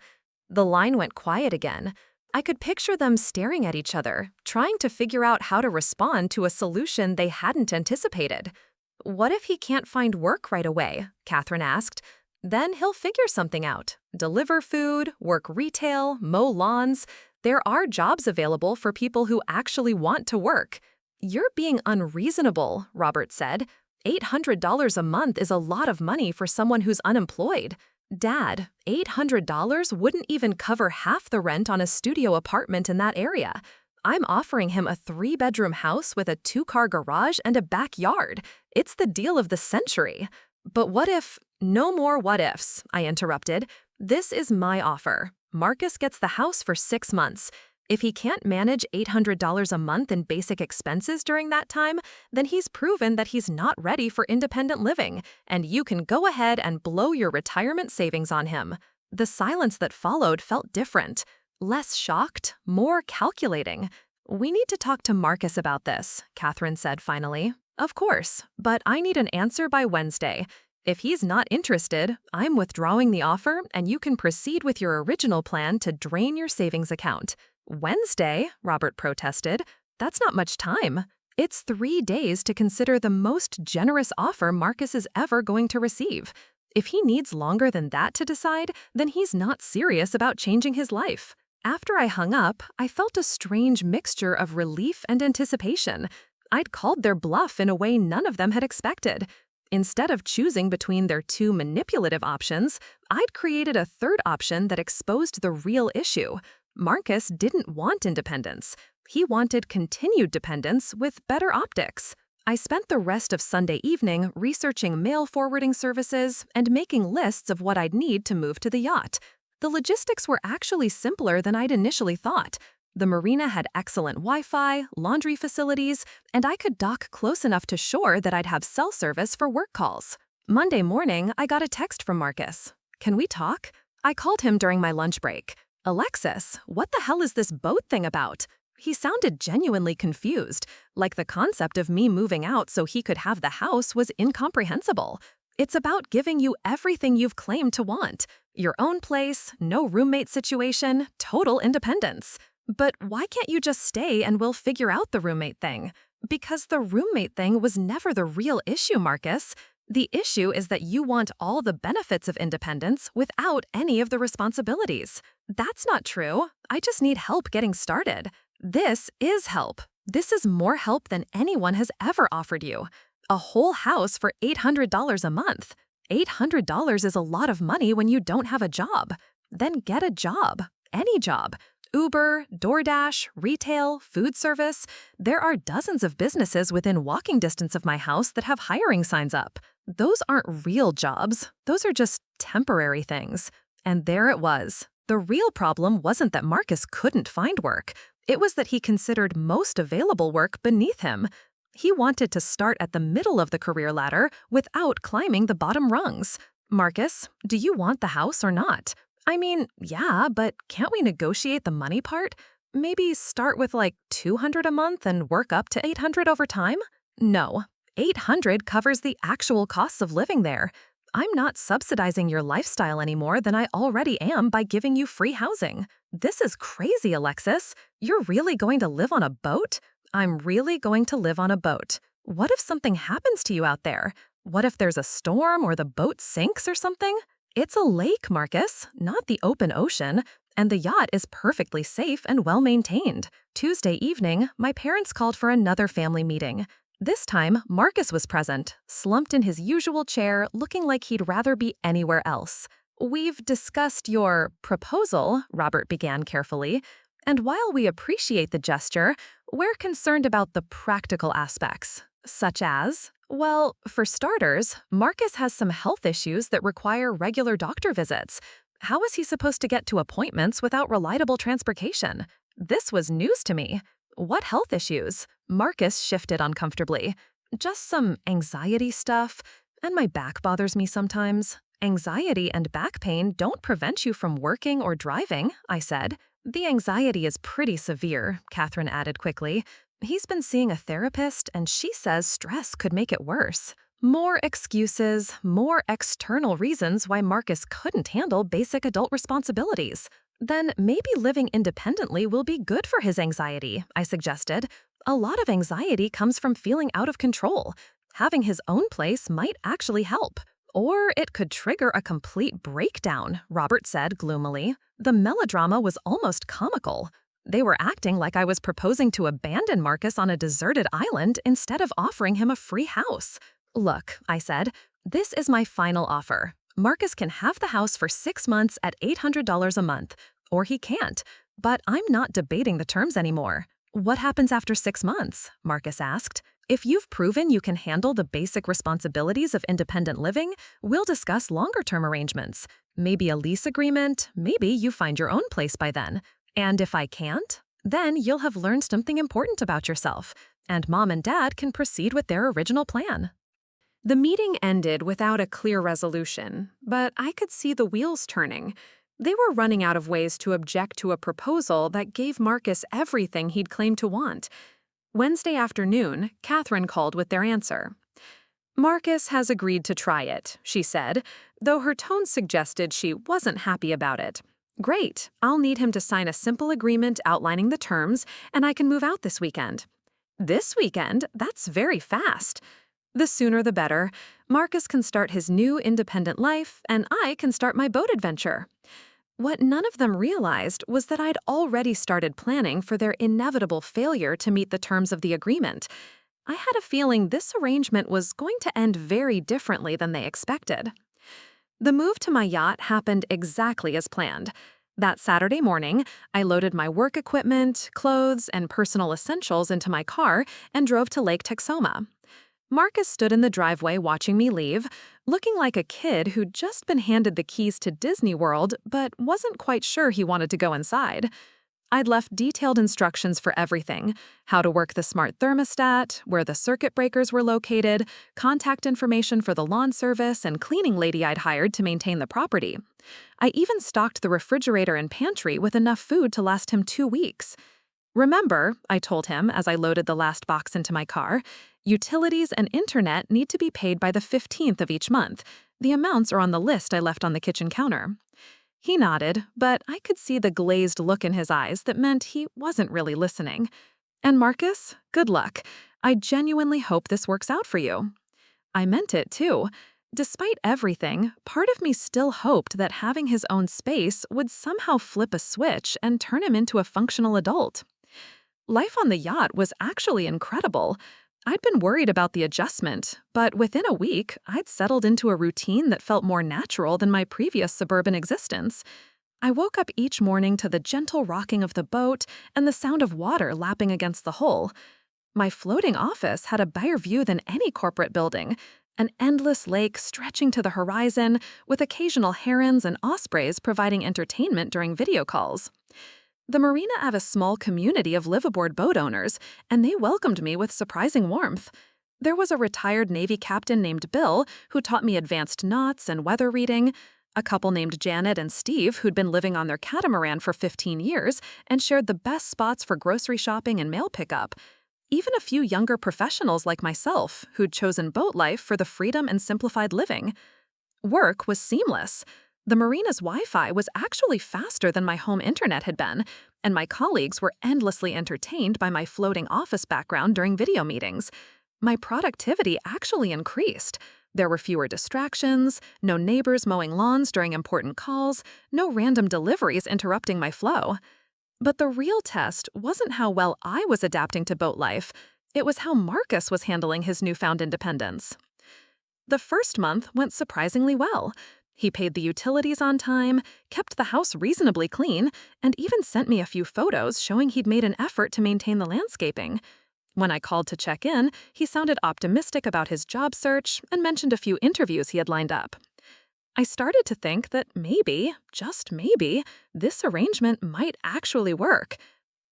The line went quiet again. I could picture them staring at each other, trying to figure out how to respond to a solution they hadn't anticipated. "What if he can't find work right away?" Catherine asked. "Then he'll figure something out. Deliver food, work retail, mow lawns. There are jobs available for people who actually want to work." "You're being unreasonable," Robert said. $800 a month is a lot of money for someone who's unemployed. Dad, $800 wouldn't even cover half the rent on a studio apartment in that area. I'm offering him a 3-bedroom house with a 2-car garage and a backyard. It's the deal of the century." "But what if—" "No more what ifs," I interrupted. "This is my offer. Marcus gets the house for 6 months. If he can't manage $800 a month in basic expenses during that time, then he's proven that he's not ready for independent living, and you can go ahead and blow your retirement savings on him. The silence that followed felt different. Less shocked, more calculating. "We need to talk to Marcus about this," Catherine said finally. "Of course, but I need an answer by Wednesday. If he's not interested, I'm withdrawing the offer and you can proceed with your original plan to drain your savings account." "Wednesday?" Robert protested. "That's not much time. It's 3 days to consider the most generous offer Marcus is ever going to receive. If he needs longer than that to decide, then he's not serious about changing his life." After I hung up, I felt a strange mixture of relief and anticipation. I'd called their bluff in a way none of them had expected. Instead of choosing between their two manipulative options, I'd created a third option that exposed the real issue. Marcus didn't want independence. He wanted continued dependence with better optics. I spent the rest of Sunday evening researching mail forwarding services and making lists of what I'd need to move to the yacht. The logistics were actually simpler than I'd initially thought. The marina had excellent Wi-Fi, laundry facilities, and I could dock close enough to shore that I'd have cell service for work calls. Monday morning, I got a text from Marcus. "Can we talk?" I called him during my lunch break. "Alexis, what the hell is this boat thing about?" He sounded genuinely confused, like the concept of me moving out so he could have the house was incomprehensible. "It's about giving you everything you've claimed to want. Your own place, no roommate situation, total independence." "But why can't you just stay and we'll figure out the roommate thing?" "Because the roommate thing was never the real issue, Marcus. The issue is that you want all the benefits of independence without any of the responsibilities." "That's not true. I just need help getting started." "This is help. This is more help than anyone has ever offered you. A whole house for $800 a month. $800 is a lot of money when you don't have a job. Then get a job. Any job. Uber, DoorDash, retail, food service. There are dozens of businesses within walking distance of my house that have hiring signs up. Those aren't real jobs. Those are just temporary things." And there it was. The real problem wasn't that Marcus couldn't find work. It was that he considered most available work beneath him. He wanted to start at the middle of the career ladder without climbing the bottom rungs. "Marcus, do you want the house or not?" "I mean, yeah, but can't we negotiate the money part? Maybe start with like $200 a month and work up to $800 over time?" "No, $800 covers the actual costs of living there. I'm not subsidizing your lifestyle any more than I already am by giving you free housing." "This is crazy, Alexis. You're really going to live on a boat?" "I'm really going to live on a boat. What if something happens to you out there? What if there's a storm or the boat sinks or something?" "It's a lake, Marcus, not the open ocean, and the yacht is perfectly safe and well-maintained." Tuesday evening, my parents called for another family meeting. This time, Marcus was present, slumped in his usual chair, looking like he'd rather be anywhere else. "We've discussed your proposal," Robert began carefully, "and while we appreciate the gesture, we're concerned about the practical aspects, such as..." "Well, for starters, Marcus has some health issues that require regular doctor visits. How is he supposed to get to appointments without reliable transportation?" This was news to me. "What health issues?" Marcus shifted uncomfortably. "Just some anxiety stuff, and my back bothers me sometimes." "Anxiety and back pain don't prevent you from working or driving," I said. "The anxiety is pretty severe," Catherine added quickly. "He's been seeing a therapist, and she says stress could make it worse." More excuses, more external reasons why Marcus couldn't handle basic adult responsibilities. "Then maybe living independently will be good for his anxiety," I suggested. "A lot of anxiety comes from feeling out of control. Having his own place might actually help." "Or it could trigger a complete breakdown," Robert said gloomily. The melodrama was almost comical. They were acting like I was proposing to abandon Marcus on a deserted island instead of offering him a free house. "Look," I said, "this is my final offer. Marcus can have the house for 6 months at $800 a month, or he can't, but I'm not debating the terms anymore." "What happens after 6 months?" Marcus asked. "If you've proven you can handle the basic responsibilities of independent living, we'll discuss longer-term arrangements. maybe a lease agreement, maybe you find your own place by then. And if I can't, then you'll have learned something important about yourself, and Mom and Dad can proceed with their original plan." The meeting ended without a clear resolution, but I could see the wheels turning. They were running out of ways to object to a proposal that gave Marcus everything he'd claimed to want. Wednesday afternoon, Catherine called with their answer. "Marcus has agreed to try it," she said, though her tone suggested she wasn't happy about it. "Great, I'll need him to sign a simple agreement outlining the terms, and I can move out this weekend." "This weekend? That's very fast." "The sooner the better. Marcus can start his new independent life, and I can start my boat adventure." What none of them realized was that I'd already started planning for their inevitable failure to meet the terms of the agreement. I had a feeling this arrangement was going to end very differently than they expected. The move to my yacht happened exactly as planned. That Saturday morning, I loaded my work equipment, clothes, and personal essentials into my car and drove to Lake Texoma. Marcus stood in the driveway watching me leave, looking like a kid who'd just been handed the keys to Disney World but wasn't quite sure he wanted to go inside. I'd left detailed instructions for everything: how to work the smart thermostat, where the circuit breakers were located, contact information for the lawn service and cleaning lady I'd hired to maintain the property. I even stocked the refrigerator and pantry with enough food to last him 2 weeks. "Remember," I told him as I loaded the last box into my car, "utilities and internet need to be paid by the 15th of each month. The amounts are on the list I left on the kitchen counter." He nodded, but I could see the glazed look in his eyes that meant he wasn't really listening. "And Marcus, good luck. I genuinely hope this works out for you." I meant it, too. Despite everything, part of me still hoped that having his own space would somehow flip a switch and turn him into a functional adult. Life on the yacht was actually incredible. I'd been worried about the adjustment, but within a week, I'd settled into a routine that felt more natural than my previous suburban existence. I woke up each morning to the gentle rocking of the boat and the sound of water lapping against the hull. My floating office had a better view than any corporate building, an endless lake stretching to the horizon, with occasional herons and ospreys providing entertainment during video calls. The marina had a small community of liveaboard boat owners, and they welcomed me with surprising warmth. There was a retired Navy captain named Bill who taught me advanced knots and weather reading, a couple named Janet and Steve who'd been living on their catamaran for 15 years and shared the best spots for grocery shopping and mail pickup, even a few younger professionals like myself who'd chosen boat life for the freedom and simplified living. Work was seamless. The marina's Wi-Fi was actually faster than my home internet had been, and my colleagues were endlessly entertained by my floating office background during video meetings. My productivity actually increased. There were fewer distractions, no neighbors mowing lawns during important calls, no random deliveries interrupting my flow. But the real test wasn't how well I was adapting to boat life. It was how Marcus was handling his newfound independence. The first month went surprisingly well. He paid the utilities on time, kept the house reasonably clean, and even sent me a few photos showing he'd made an effort to maintain the landscaping. When I called to check in, he sounded optimistic about his job search and mentioned a few interviews he had lined up. I started to think that maybe, just maybe, this arrangement might actually work.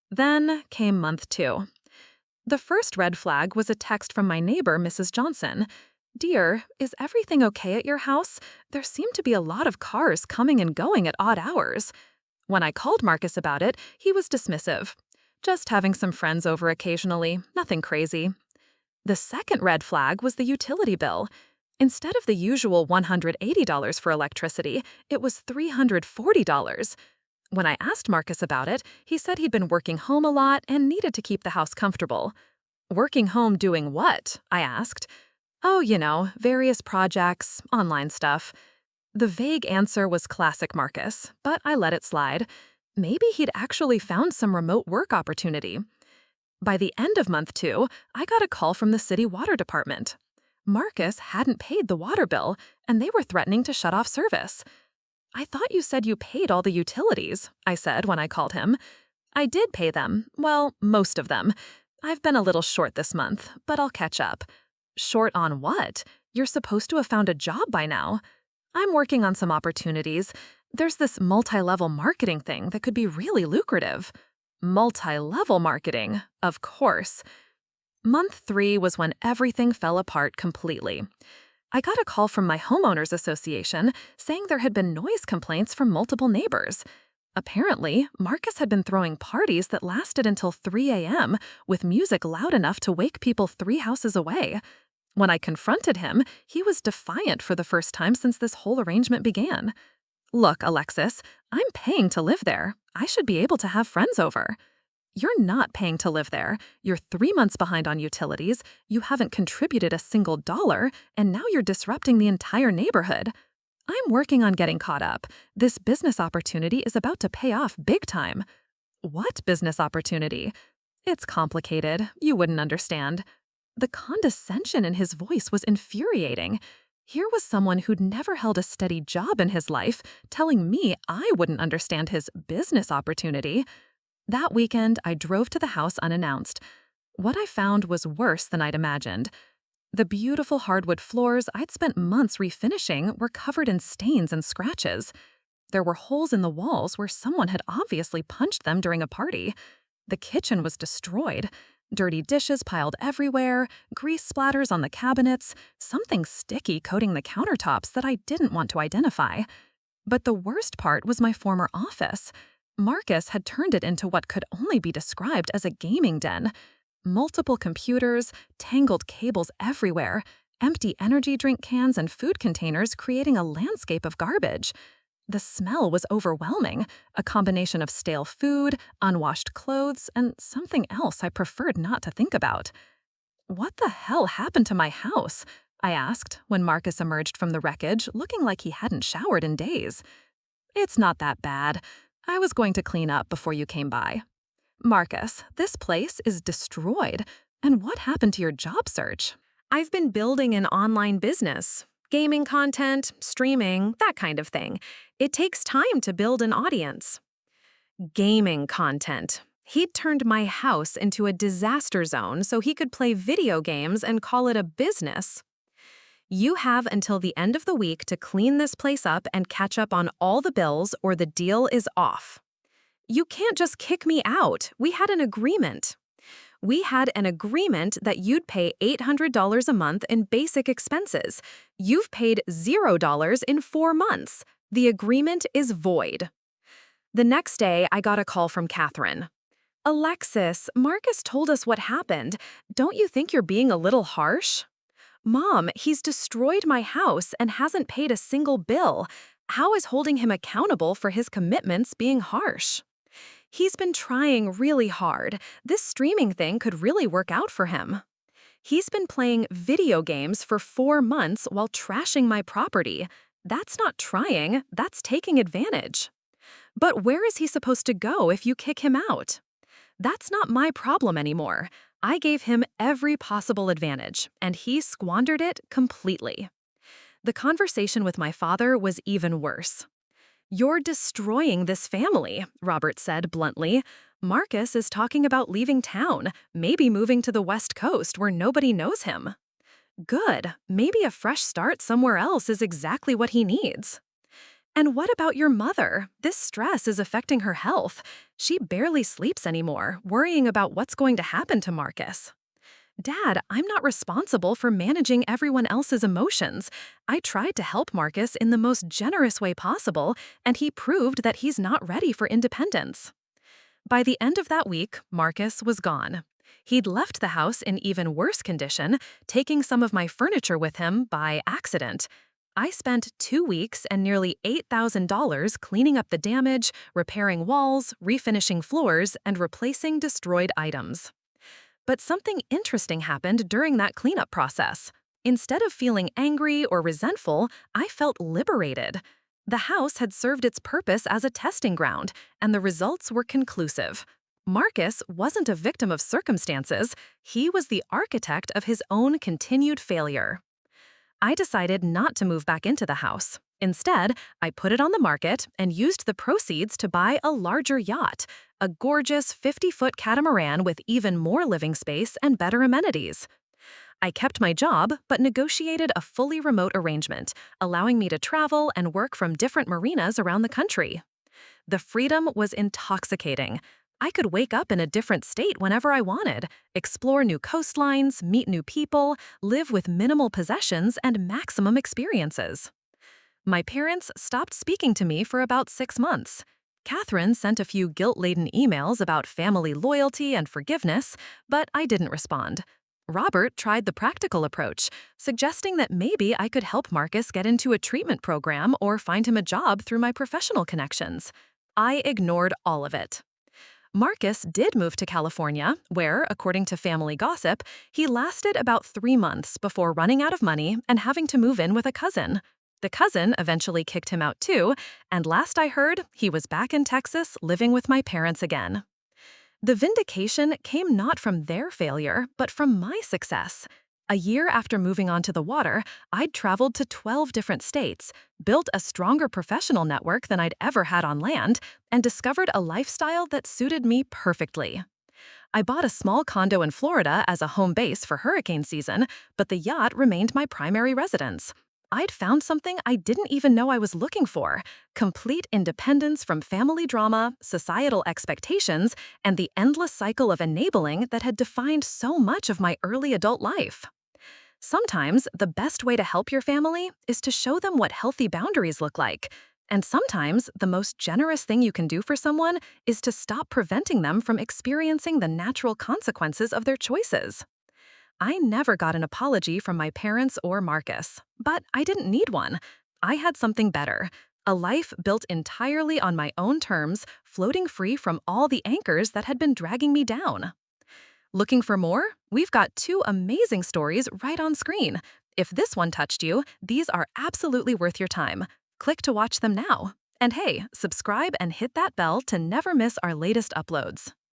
Then came month 2. The first red flag was a text from my neighbor, Mrs. Johnson. "Dear, is everything okay at your house? There seem to be a lot of cars coming and going at odd hours." When I called Marcus about it, he was dismissive. "Just having some friends over occasionally, nothing crazy." The second red flag was the utility bill. Instead of the usual $180 for electricity, it was $340. When I asked Marcus about it, he said he'd been working home a lot and needed to keep the house comfortable. "Working home doing what?" I asked. "Oh, various projects, online stuff." The vague answer was classic Marcus, but I let it slide. Maybe he'd actually found some remote work opportunity. By the end of month 2, I got a call from the city water department. Marcus hadn't paid the water bill, and they were threatening to shut off service. "I thought you said you paid all the utilities," I said when I called him. "I did pay them. Well, most of them. I've been a little short this month, but I'll catch up." "Short on what? You're supposed to have found a job by now." I'm working on some opportunities. There's this multi-level marketing thing that could be really lucrative. Multi-level marketing, of course. Month 3 was when everything fell apart completely. I got a call from my homeowners association saying there had been noise complaints from multiple neighbors. Apparently, Marcus had been throwing parties that lasted until 3 a.m. with music loud enough to wake people 3 houses away. When I confronted him, he was defiant for the first time since this whole arrangement began. Look, Alexis, I'm paying to live there. I should be able to have friends over. You're not paying to live there. You're 3 months behind on utilities, you haven't contributed a single dollar, and now you're disrupting the entire neighborhood. I'm working on getting caught up. This business opportunity is about to pay off big time. What business opportunity? It's complicated. You wouldn't understand. The condescension in his voice was infuriating. Here was someone who'd never held a steady job in his life telling me I wouldn't understand his business opportunity. That weekend, I drove to the house unannounced. What I found was worse than I'd imagined. The beautiful hardwood floors I'd spent months refinishing were covered in stains and scratches. There were holes in the walls where someone had obviously punched them during a party. The kitchen was destroyed. Dirty dishes piled everywhere, grease splatters on the cabinets, something sticky coating the countertops that I didn't want to identify. But the worst part was my former office. Marcus had turned it into what could only be described as a gaming den. Multiple computers, tangled cables everywhere, empty energy drink cans and food containers creating a landscape of garbage. The smell was overwhelming, a combination of stale food, unwashed clothes, and something else I preferred not to think about. What the hell happened to my house? I asked when Marcus emerged from the wreckage looking like he hadn't showered in days. It's not that bad. I was going to clean up before you came by. Marcus, this place is destroyed. And what happened to your job search? I've been building an online business. Gaming content, streaming, that kind of thing. It takes time to build an audience. Gaming content. He'd turned my house into a disaster zone so he could play video games and call it a business. You have until the end of the week to clean this place up and catch up on all the bills or the deal is off. You can't just kick me out. We had an agreement. We had an agreement that you'd pay $800 a month in basic expenses. You've paid $0 in 4 months. The agreement is void. The next day, I got a call from Catherine. Alexis, Marcus told us what happened. Don't you think you're being a little harsh? Mom, he's destroyed my house and hasn't paid a single bill. How is holding him accountable for his commitments being harsh? He's been trying really hard. This streaming thing could really work out for him. He's been playing video games for 4 months while trashing my property. That's not trying, that's taking advantage. But where is he supposed to go if you kick him out? That's not my problem anymore. I gave him every possible advantage, and he squandered it completely. The conversation with my father was even worse. You're destroying this family, Robert said bluntly. Marcus is talking about leaving town, maybe moving to the West Coast where nobody knows him. Good, maybe a fresh start somewhere else is exactly what he needs. And what about your mother? This stress is affecting her health. She barely sleeps anymore, worrying about what's going to happen to Marcus. Dad, I'm not responsible for managing everyone else's emotions. I tried to help Marcus in the most generous way possible, and he proved that he's not ready for independence. By the end of that week, Marcus was gone. He'd left the house in even worse condition, taking some of my furniture with him by accident. I spent 2 weeks and nearly $8,000 cleaning up the damage, repairing walls, refinishing floors, and replacing destroyed items. But something interesting happened during that cleanup process. Instead of feeling angry or resentful, I felt liberated. The house had served its purpose as a testing ground, and the results were conclusive. Marcus wasn't a victim of circumstances, he was the architect of his own continued failure. I decided not to move back into the house. Instead, I put it on the market and used the proceeds to buy a larger yacht, a gorgeous 50-foot catamaran with even more living space and better amenities. I kept my job, but negotiated a fully remote arrangement, allowing me to travel and work from different marinas around the country. The freedom was intoxicating. I could wake up in a different state whenever I wanted, explore new coastlines, meet new people, live with minimal possessions and maximum experiences. My parents stopped speaking to me for about 6 months. Catherine sent a few guilt-laden emails about family loyalty and forgiveness, but I didn't respond. Robert tried the practical approach, suggesting that maybe I could help Marcus get into a treatment program or find him a job through my professional connections. I ignored all of it. Marcus did move to California, where, according to family gossip, he lasted about 3 months before running out of money and having to move in with a cousin. The cousin eventually kicked him out too, and last I heard, he was back in Texas living with my parents again. The vindication came not from their failure, but from my success. A year after moving onto the water, I'd traveled to 12 different states, built a stronger professional network than I'd ever had on land, and discovered a lifestyle that suited me perfectly. I bought a small condo in Florida as a home base for hurricane season, but the yacht remained my primary residence. I'd found something I didn't even know I was looking for: complete independence from family drama, societal expectations, and the endless cycle of enabling that had defined so much of my early adult life. Sometimes the best way to help your family is to show them what healthy boundaries look like. And sometimes the most generous thing you can do for someone is to stop preventing them from experiencing the natural consequences of their choices. I never got an apology from my parents or Marcus, but I didn't need one. I had something better: a life built entirely on my own terms, floating free from all the anchors that had been dragging me down. Looking for more? We've got 2 amazing stories right on screen. If this one touched you, these are absolutely worth your time. Click to watch them now. And hey, subscribe and hit that bell to never miss our latest uploads.